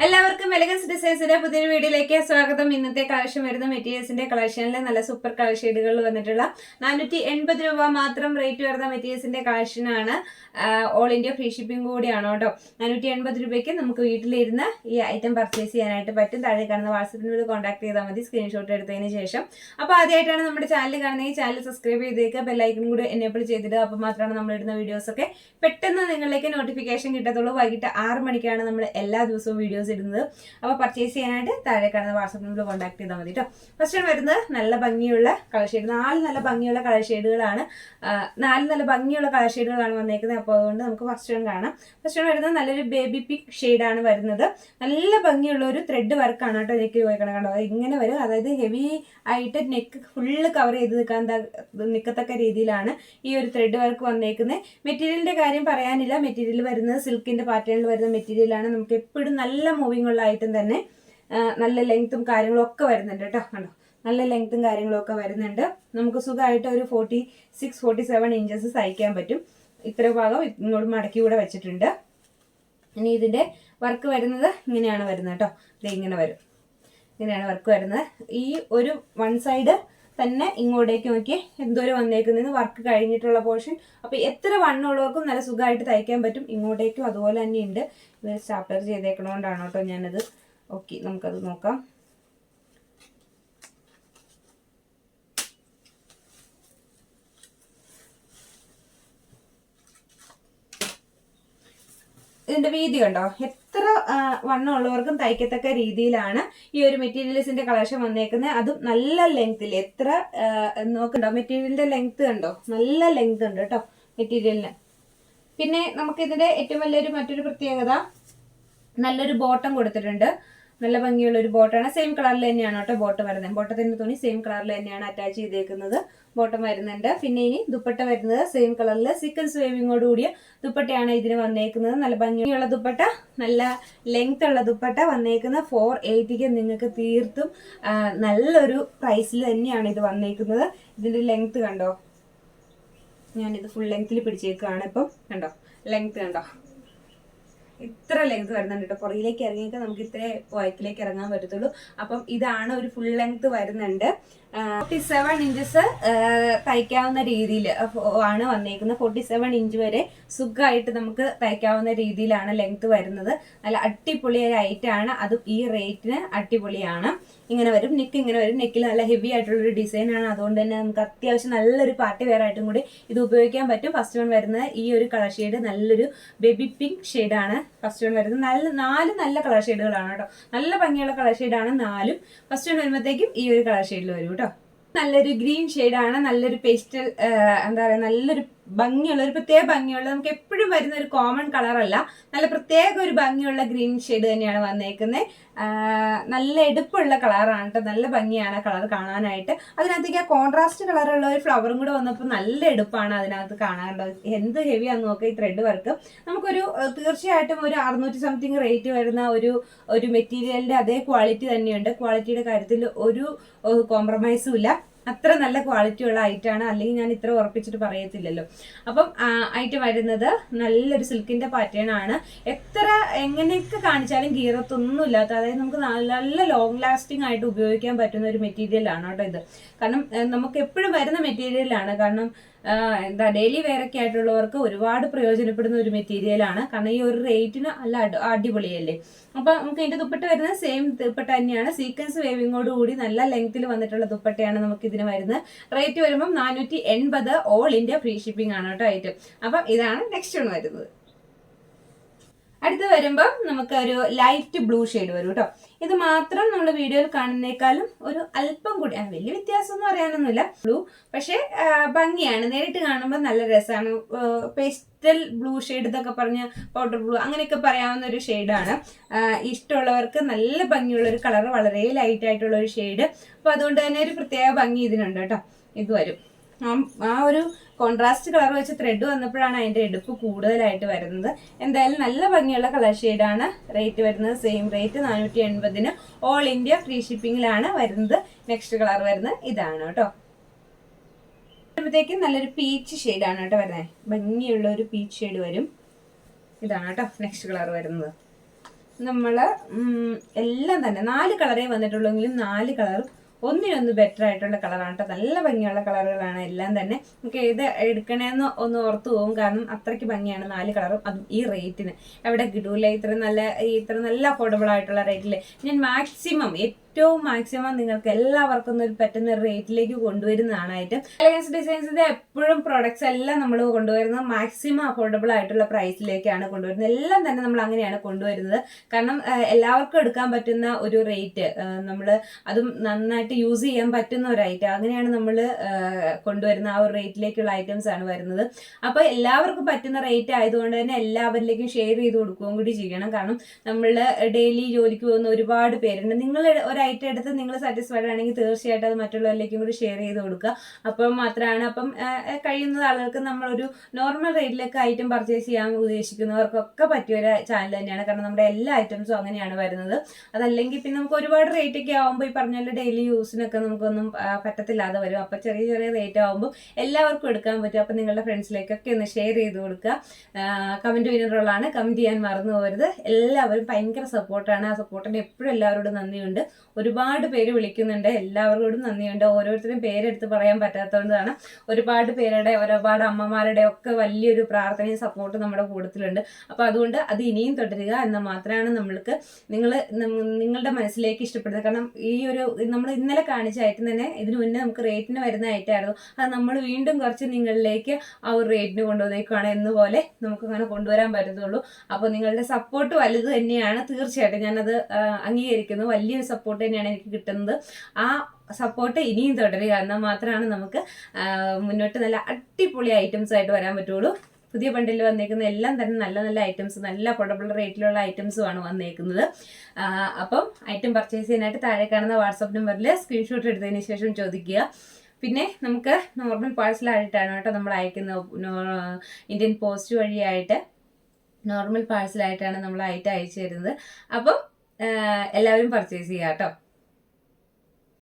എല്ലാവർക്കും എലഗൻസ് ഡിസൈൻസിന്റെ പുതിയൊരു വീഡിയോയിലേക്ക് സ്വാഗതം. ഇന്നത്തെ കളക്ഷൻ വരുന്ന മെറ്റീരിയൽസിന്റെ കളക്ഷനിൽ നല്ല സൂപ്പർ കളർ ഷെയ്ഡുകൾ വന്നിട്ടുള്ള 480 രൂപ മാത്രം റേറ്റ് വരുന്ന മെറ്റീരിയൽസിന്റെ കളക്ഷനാണ്. ഓൾ ഇന്ത്യ ഫ്രീ ഷിപ്പിംഗ് കൂടിയാണ് കേട്ടോ. 480 രൂപയ്ക്ക് നമുക്ക് വീട്ടിലിരുന്ന് ഈ ഐറ്റം പർച്ചേസ് ചെയ്യാനായിട്ട് പറ്റും. താഴെ കാണുന്ന വാട്സപ്പിനോട് കോൺടാക്ട് ചെയ്താൽ മതി, സ്ക്രീൻഷോട്ട് എടുത്തതിന് ശേഷം. അപ്പോൾ ആദ്യമായിട്ടാണ് നമ്മുടെ ചാനൽ കാണുന്നത്, ഈ ചാനൽ സബ്സ്ക്രൈബ് ചെയ്തേക്കുക, ബെല്ലൈക്കൺ കൂടി എനേബിൾ ചെയ്തിടുക. അപ്പോൾ മാത്രമാണ് നമ്മൾ ഇടുന്ന വീഡിയോസ് ഒക്കെ പെട്ടെന്ന് നിങ്ങളിലേക്ക് നോട്ടിഫിക്കേഷൻ കിട്ടത്തുള്ളൂ. വൈകിട്ട് 6 മണിക്കാണ് നമ്മൾ എല്ലാ ദിവസവും വീഡിയോസ് ഇടുന്നത്. അപ്പോൾ പർച്ചേസ് ചെയ്യാനായിട്ട് താഴെ കാണുന്ന വാട്സാപ്പ് നമ്പറിൽ കോൺടാക്ട് ചെയ്താൽ മതി കേട്ടോ. ഫസ്റ്റ് വരുന്നത് നല്ല ഭംഗിയുള്ള കളർ ഷെയ്ഡ്, 4 നല്ല ഭംഗിയുള്ള കളർ ഷെയ്ഡുകളാണ്. 4 നല്ല ഭംഗിയുള്ള കളർ ഷെയ്ഡുകളാണ് വന്നേക്കുന്നത്. അപ്പോൾ അതുകൊണ്ട് നമുക്ക് ഫസ്റ്റ് വൺ കാണാം. ഫസ്റ്റ് വൺ വരുന്നത് നല്ലൊരു ബേബി പിങ്ക് ഷെയ്ഡാണ് വരുന്നത്. നല്ല ഭംഗിയുള്ള ഒരു ത്രെഡ് വർക്കാണ് കേട്ടോ നെക്ക് പോയിക്കണം. കണ്ടോ, ഇങ്ങനെ വരും. അതായത് ഹെവി ആയിട്ട് നെക്ക് ഫുള്ള് കവർ ചെയ്ത് നിൽക്കത്തക്ക രീതിയിലാണ് ഈ ഒരു ത്രെഡ് വർക്ക് വന്നേക്കുന്നത്. മെറ്റീരിയലിന്റെ കാര്യം പറയാനില്ല. മെറ്റീരിയൽ വരുന്നത് സിൽക്കിന്റെ പാറ്റേണിൽ വരുന്ന മെറ്റീരിയലാണ്. നമുക്ക് എപ്പോഴും നല്ല മൂവിങ് ഉള്ള ഐറ്റം തന്നെ. നല്ല ലെങ്ത്തും കാര്യങ്ങളും ഒക്കെ വരുന്നുണ്ട് കേട്ടോ. കണ്ടോ, നല്ല ലെങ്ത്തും കാര്യങ്ങളും ഒക്കെ വരുന്നുണ്ട്. നമുക്ക് സുഖമായിട്ട് ഒരു 46-47 ഇഞ്ചസ് തയ്ക്കാൻ പറ്റും. ഇത്ര ഭാഗം ഇങ്ങോട്ട് മടക്കി കൂടെ വെച്ചിട്ടുണ്ട്. ഇനി ഇതിന്റെ വർക്ക് വരുന്നത് ഇങ്ങനെയാണ് വരുന്നത് കേട്ടോ. ഇത് ഇങ്ങനെ വരും, ഇങ്ങനെയാണ് വർക്ക് വരുന്നത്. ഈ ഒരു വൺ സൈഡ് തന്നെ ഇങ്ങോട്ടേക്ക് നോക്കി എന്തോരം വന്നേക്കുന്നതിന് വർക്ക് കഴിഞ്ഞിട്ടുള്ള പോർഷൻ. അപ്പോൾ എത്ര വണ്ണമുള്ളവർക്കും നല്ല സുഖമായിട്ട് തയ്ക്കാൻ പറ്റും. ഇങ്ങോട്ടേക്കും അതുപോലെ തന്നെ ഉണ്ട്. ഇത് സ്റ്റാപ്ലർ ചെയ്തേക്കണോണ്ടാണ് കേട്ടോ ഞാനത്. ഓക്കെ, നമുക്കത് നോക്കാം. ഇതിന്റെ വീതി കണ്ടോ, എത്ര വണ്ണമുള്ളവർക്കും തയ്ക്കത്തക്ക രീതിയിലാണ് ഈ ഒരു മെറ്റീരിയൽസിന്റെ കളക്ഷൻ വന്നേക്കുന്നത്. അതും നല്ല ലെങ്ത്തിൽ. എത്ര നോക്കണ്ടോ, മെറ്റീരിയലിന്റെ ലെങ്ത് കണ്ടോ, നല്ല ലെങ്ത് ഉണ്ട് കേട്ടോ മെറ്റീരിയലിന്. പിന്നെ നമുക്ക് ഇതിന്റെ ഏറ്റവും വലിയൊരു മറ്റൊരു പ്രത്യേകത, നല്ലൊരു ബോട്ടം കൊടുത്തിട്ടുണ്ട്. നല്ല ഭംഗിയുള്ള ഒരു ബോട്ടാണ്. സെയിം കളറിൽ തന്നെയാണ് കേട്ടോ ബോട്ടം വരുന്നത്. ബോട്ടത്തിന്റെ തുണി സെയിം കളറിൽ തന്നെയാണ് അറ്റാച്ച് ചെയ്തേക്കുന്നത്. ബോട്ടം വരുന്നുണ്ട്. പിന്നെ ഇനി ദുപ്പട്ട വരുന്നത് സെയിം കളറിൽ സീക്വൻസ് വേവിങ്ങോട് കൂടിയ ദുപ്പട്ടയാണ് ഇതിന് വന്നേക്കുന്നത്. നല്ല ഭംഗിയുള്ള ദുപ്പട്ട, നല്ല ലെങ്ത് ഉള്ള ദുപ്പട്ട വന്നേക്കുന്നത്. 480ക്ക് നിങ്ങൾക്ക് തീർത്തും നല്ലൊരു പ്രൈസിൽ തന്നെയാണ് ഇത് വന്നേക്കുന്നത്. ഇതിന്റെ ലെങ്ത് കണ്ടോ, ഞാനിത് ഫുൾ ലെങ്ത്തിൽ പിടിച്ചേക്കുകയാണ്. ഇപ്പം കണ്ടോ, ലെങ്ത് കണ്ടോ, ഇത്ര ലെങ്ത് വരുന്നുണ്ട് കേട്ടോ. പുറകിലേക്ക് ഇറങ്ങിയിട്ട് നമുക്ക് ഇത്ര വയറ്റിലേക്ക് ഇറങ്ങാൻ പറ്റത്തുള്ളൂ. അപ്പം ഇതാണ് ഒരു ഫുൾ ലെങ്ത് വരുന്നുണ്ട്. 47 ഇഞ്ചസ് തയ്ക്കാവുന്ന രീതിയിൽ ആണ് വന്നേക്കുന്നത്. 47 ഇഞ്ച് വരെ സുഖമായിട്ട് നമുക്ക് തയ്ക്കാവുന്ന രീതിയിലാണ് ലെങ്ത് വരുന്നത്. നല്ല അടിപൊളി ഒരു ഐറ്റാണ്. അതും ഈ റേറ്റിന് അടിപൊളിയാണ്. ഇങ്ങനെ വരും, നെക്ക് ഇങ്ങനെ വരും. നെക്കിൽ നല്ല ഹെവി ആയിട്ടുള്ളൊരു ഡിസൈനാണ്. അതുകൊണ്ട് തന്നെ നമുക്ക് അത്യാവശ്യം നല്ലൊരു പാർട്ടി വെയർ ആയിട്ടും കൂടി ഇത് ഉപയോഗിക്കാൻ പറ്റും. ഫസ്റ്റ് വൺ വരുന്നത് ഈ ഒരു കളർ ഷെയ്ഡ് നല്ലൊരു ബേബി പിങ്ക് ഷെയ്ഡാണ്. ഫസ്റ്റ് വൺ വരുന്നത് 4 നല്ല കളർ ഷെയ്ഡുകളാണ് കേട്ടോ. നല്ല ഭംഗിയുള്ള കളർ ഷെയ്ഡാണ് 4. ഫസ്റ്റ് വൺ വരുമ്പോഴത്തേക്കും ഈ ഒരു കളർ ഷെയ്ഡിൽ വരും കേട്ടോ. നല്ലൊരു ഗ്രീൻ ഷെയ്ഡാണ്. നല്ലൊരു പേസ്റ്റൽ, എന്താ പറയുക, നല്ലൊരു ഭംഗിയുള്ള, ഒരു പ്രത്യേക ഭംഗിയുള്ള, നമുക്ക് എപ്പോഴും വരുന്ന ഒരു കോമൺ കളറല്ല, നല്ല പ്രത്യേക ഒരു ഭംഗിയുള്ള ഗ്രീൻ ഷെയ്ഡ് തന്നെയാണ് വന്നേക്കുന്നത്. നല്ല എടുപ്പുള്ള കളറാണ് കേട്ടോ. നല്ല ഭംഗിയാണ് കളർ കാണാനായിട്ട്. അതിനകത്തേക്ക് ആ കോൺട്രാസ്റ്റ് കളറുള്ള ഒരു ഫ്ലവറും കൂടെ വന്നപ്പോൾ നല്ല എടുപ്പാണ് അതിനകത്ത് കാണാനുള്ളത്. എന്ത് ഹെവിയാന്ന് നോക്കുക ഈ ത്രെഡ് വർക്ക്. നമുക്കൊരു തീർച്ചയായിട്ടും ഒരു 600 സംതിങ് റേറ്റ് വരുന്ന ഒരു മെറ്റീരിയലിന്റെ അതേ ക്വാളിറ്റി തന്നെയുണ്ട്. ക്വാളിറ്റിയുടെ കാര്യത്തിൽ ഒരു കോംപ്രമൈസും ഇല്ല. അത്ര നല്ല ക്വാളിറ്റി ഉള്ള ഐറ്റാണ്. അല്ലെങ്കിൽ ഞാൻ ഇത്ര ഉറപ്പിച്ചിട്ട് പറയത്തില്ലല്ലോ. അപ്പം ഐറ്റം വരുന്നത് നല്ലൊരു സിൽക്കിന്റെ പാറ്റേൺ ആണ്. എത്ര എങ്ങനെയൊക്കെ കാണിച്ചാലും ഗീറത്തൊന്നും ഇല്ലാത്ത, അതായത് നമുക്ക് നല്ല ലോങ് ലാസ്റ്റിംഗ് ആയിട്ട് ഉപയോഗിക്കാൻ പറ്റുന്ന ഒരു മെറ്റീരിയൽ ആണ് കേട്ടോ ഇത്. കാരണം നമുക്ക് എപ്പോഴും വരുന്ന മെറ്റീരിയലാണ്. കാരണം എന്താ, ഡെയിലി വെയറൊക്കെ ആയിട്ടുള്ളവർക്ക് ഒരുപാട് പ്രയോജനപ്പെടുന്ന ഒരു മെറ്റീരിയലാണ്. കാരണം ഈ ഒരു റേറ്റിന് നല്ല അടിപൊളിയല്ലേ. അപ്പൊ നമുക്ക് ഇതിന്റെ ദുപ്പട്ട വരുന്നത് സെയിം ദുപ്പട്ട തന്നെയാണ്. സീക്വൻസ് വേവിങ്ങോട് കൂടി നല്ല ലെങ്ത്തിൽ വന്നിട്ടുള്ള ദുപ്പട്ടയാണ് നമുക്ക് ഇതിന് വരുന്നത്. റേറ്റ് വരുമ്പോൾ 480 ഓൾ ഇന്ത്യ ഫ്രീ ഷിപ്പിംഗ് ആണ് കേട്ടോ ഐറ്റം. അപ്പം ഇതാണ് നെക്സ്റ്റ് വൺ വരുന്നത്. അടുത്ത് വരുമ്പം നമുക്ക് ഒരു ലൈറ്റ് ബ്ലൂ ഷെയ്ഡ് വരും കേട്ടോ. ഇത് മാത്രം നമ്മൾ വീഡിയോയിൽ കാണുന്നേക്കാളും ഒരു അല്പം കൂടി, വലിയ വ്യത്യാസം ഒന്നും അറിയാനൊന്നുമില്ല. ബ്ലൂ പക്ഷെ ഭംഗിയാണ്. നേരിട്ട് കാണുമ്പോൾ നല്ല രസമാണ്. പേസ്റ്റൽ ബ്ലൂ ഷെയ്ഡ് ഇതൊക്കെ പറഞ്ഞ് പൗഡർ ബ്ലൂ അങ്ങനെയൊക്കെ പറയാവുന്ന ഒരു ഷെയ്ഡാണ്. ഇഷ്ടമുള്ളവർക്ക് നല്ല ഭംഗിയുള്ള ഒരു കളർ, വളരെ ലൈറ്റ് ആയിട്ടുള്ള ഒരു ഷെയ്ഡ്. അപ്പോൾ അതുകൊണ്ട് തന്നെ ഒരു പ്രത്യേക ഭംഗി ഇതിനുണ്ട് കേട്ടോ. ഇത് വരും ആ ഒരു കോൺട്രാസ്റ്റ് കളർ വെച്ച് ത്രെഡ് വന്നപ്പോഴാണ് അതിന്റെ എടുപ്പ് കൂടുതലായിട്ട് വരുന്നത്. എന്തായാലും നല്ല ഭംഗിയുള്ള കളർ ഷെയ്ഡാണ്. റേറ്റ് വരുന്നത് same rate 480 all India free ഷിപ്പിംഗിലാണ് വരുന്നത്. നെക്സ്റ്റ് കളർ വരുന്നത് ഇതാണ് കേട്ടോ. ത്തേക്കും നല്ലൊരു പീച്ച് ഷെയ്ഡാണ് കേട്ടോ വരുന്നത്. ഭംഗിയുള്ള ഒരു പീച്ച് ഷെയ്ഡ് വരും. ഇതാണ് കേട്ടോ നെക്സ്റ്റ് കളർ വരുന്നത്. നമ്മൾ എല്ലാം തന്നെ 4 കളറേ വന്നിട്ടുള്ളെങ്കിലും 4 കളറും ഒന്നിനൊന്ന് ബെറ്റർ ആയിട്ടുള്ള കളറാണ് കേട്ടോ. നല്ല ഭംഗിയുള്ള കളറുകളാണ് എല്ലാം തന്നെ. നമുക്ക് ഏത് എടുക്കണേന്ന് ഒന്ന് ഓർത്തു പോകും, കാരണം അത്രയ്ക്ക് ഭംഗിയാണ് 4 കളറും. അതും ഈ റേറ്റിന് എവിടെ കിട്ടൂല, ഇത്ര നല്ല അഫോർഡബിൾ ആയിട്ടുള്ള റേറ്റിൽ ഞാൻ മാക്സിമം മാക്സിമം നിങ്ങൾക്ക് എല്ലാവർക്കും ഒരു പറ്റുന്ന റേറ്റിലേക്ക് കൊണ്ടുവരുന്നതാണ്. എലഗൻസ് ഡിസൈൻസിന്റെ എപ്പോഴും പ്രൊഡക്ട്സ് എല്ലാം നമ്മൾ കൊണ്ടുവരുന്നത് മാക്സിമം അഫോർഡബിൾ ആയിട്ടുള്ള പ്രൈസിലേക്കാണ് കൊണ്ടുവരുന്നത്. എല്ലാം തന്നെ നമ്മൾ അങ്ങനെയാണ് കൊണ്ടുവരുന്നത്. കാരണം എല്ലാവർക്കും എടുക്കാൻ പറ്റുന്ന ഒരു റേറ്റ്, നമ്മൾ അതും നന്നായിട്ട് യൂസ് ചെയ്യാൻ പറ്റുന്ന ഒരു ഐറ്റം, അങ്ങനെയാണ് നമ്മൾ കൊണ്ടുവരുന്ന ആ ഒരു റേറ്റിലേക്കുള്ള ഐറ്റംസ് ആണ് വരുന്നത്. അപ്പൊ എല്ലാവർക്കും പറ്റുന്ന റേറ്റ് ആയതുകൊണ്ട് തന്നെ എല്ലാവരിലേക്കും ഷെയർ ചെയ്ത് കൊടുക്കുകയും കൂടി ചെയ്യണം. കാരണം നമ്മൾ ഡെയിലി ജോലിക്ക് പോകുന്ന ഒരുപാട് പേരുണ്ട്. നിങ്ങൾ ഒരു ഐറ്റം എടുത്ത് നിങ്ങൾ സാറ്റിസ്ഫൈഡ് ആണെങ്കിൽ തീർച്ചയായിട്ടും അത് മറ്റുള്ളവരിലേക്കും കൂടി ഷെയർ ചെയ്ത് കൊടുക്കുക. അപ്പം മാത്രമാണ് കഴിയുന്ന ആളുകൾക്ക് നമ്മളൊരു നോർമൽ റേറ്റിലൊക്കെ ഐറ്റം പർച്ചേസ് ചെയ്യാൻ ഉദ്ദേശിക്കുന്നവർക്കൊക്കെ പറ്റിയൊരു ചാനൽ തന്നെയാണ്. കാരണം നമ്മുടെ എല്ലാ ഐറ്റംസും അങ്ങനെയാണ് വരുന്നത്. അതല്ലെങ്കിൽ പിന്നെ നമുക്ക് ഒരുപാട് റേറ്റ് ഒക്കെ ആകുമ്പോൾ ഈ പറഞ്ഞ ഡെയിലി യൂസിനൊക്കെ നമുക്കൊന്നും പറ്റത്തില്ലാതെ വരും. അപ്പൊ ചെറിയ ചെറിയ റേറ്റ് ആകുമ്പോൾ എല്ലാവർക്കും എടുക്കാൻ പറ്റും. അപ്പൊ നിങ്ങളുടെ ഫ്രണ്ട്സിലേക്കൊക്കെ ഒന്ന് ഷെയർ ചെയ്ത് കൊടുക്കുക. കമന്റ് വിനറുകളാണ്, കമന്റ് ചെയ്യാൻ മറന്നു പോകരുത്. എല്ലാവരും ഭയങ്കര സപ്പോർട്ടാണ്. ആ സപ്പോർട്ടിന് എപ്പോഴും എല്ലാവരോടും നന്ദിയുണ്ട്. ഒരുപാട് പേര് വിളിക്കുന്നുണ്ട്, എല്ലാവരോടും നന്ദിയുണ്ട്. ഓരോരുത്തരും പേരെടുത്ത് പറയാൻ പറ്റാത്തതുകൊണ്ടാണ്. ഒരുപാട് പേരുടെ, ഒരുപാട് അമ്മമാരുടെ ഒക്കെ വലിയൊരു പ്രാർത്ഥനയും സപ്പോർട്ടും നമ്മുടെ കൂട്ടത്തിലുണ്ട്. അപ്പൊ അതുകൊണ്ട് അത് ഇനിയും തുടരുക എന്ന് മാത്രമാണ് നമ്മൾക്ക് നിങ്ങളുടെ മനസ്സിലേക്ക് ഇഷ്ടപ്പെടുന്നത്. കാരണം ഈ ഒരു നമ്മൾ ഇന്നലെ കാണിച്ച ഐറ്റം തന്നെ ഇതിനു മുന്നേ നമുക്ക് റേറ്റിന് വരുന്ന ഐറ്റമായിരുന്നു. അത് നമ്മൾ വീണ്ടും കുറച്ച് നിങ്ങളിലേക്ക് ആ ഒരു റേറ്റിന് കൊണ്ടുവന്നേക്കാണ് എന്നപോലെ നമുക്ക് അങ്ങനെ കൊണ്ടുവരാൻ പറ്റത്തുള്ളൂ. അപ്പോൾ നിങ്ങളുടെ സപ്പോർട്ട് വലുത് തന്നെയാണ്. തീർച്ചയായിട്ടും ഞാനത് അംഗീകരിക്കുന്നു. വലിയൊരു സപ്പോർട്ട് തന്നെയാണ് എനിക്ക് കിട്ടുന്നത്. ആ സപ്പോർട്ട് ഇനിയും തുടരുക എന്നാൽ മാത്രമാണ് നമുക്ക് മുന്നോട്ട് നല്ല അടിപൊളി ഐറ്റംസ് ആയിട്ട് വരാൻ പറ്റുള്ളൂ. പുതിയ ബണ്ടിൽ വന്നേക്കുന്ന എല്ലാം തന്നെ നല്ല നല്ല ഐറ്റംസ്, നല്ല അഫോർഡബിൾ റേറ്റിലുള്ള ഐറ്റംസുമാണ് വന്നേക്കുന്നത്. അപ്പം ഐറ്റം പർച്ചേസ് ചെയ്യാനായിട്ട് താഴെ കാണുന്ന വാട്സപ്പ് നമ്പറിൽ സ്ക്രീൻഷോട്ട് എടുത്തതിന് ശേഷം ചോദിക്കുക. പിന്നെ നമുക്ക് നോർമൽ പാഴ്സലായിട്ടാണ് കേട്ടോ നമ്മൾ അയക്കുന്നത്. ഇന്ത്യൻ പോസ്റ്റ് വഴിയായിട്ട് നോർമൽ പാഴ്സലായിട്ടാണ് നമ്മൾ ഐറ്റം അയച്ചു തരുന്നത്. അപ്പം എല്ലാവരും പർച്ചേസ് ചെയ്യുക കേട്ടോ.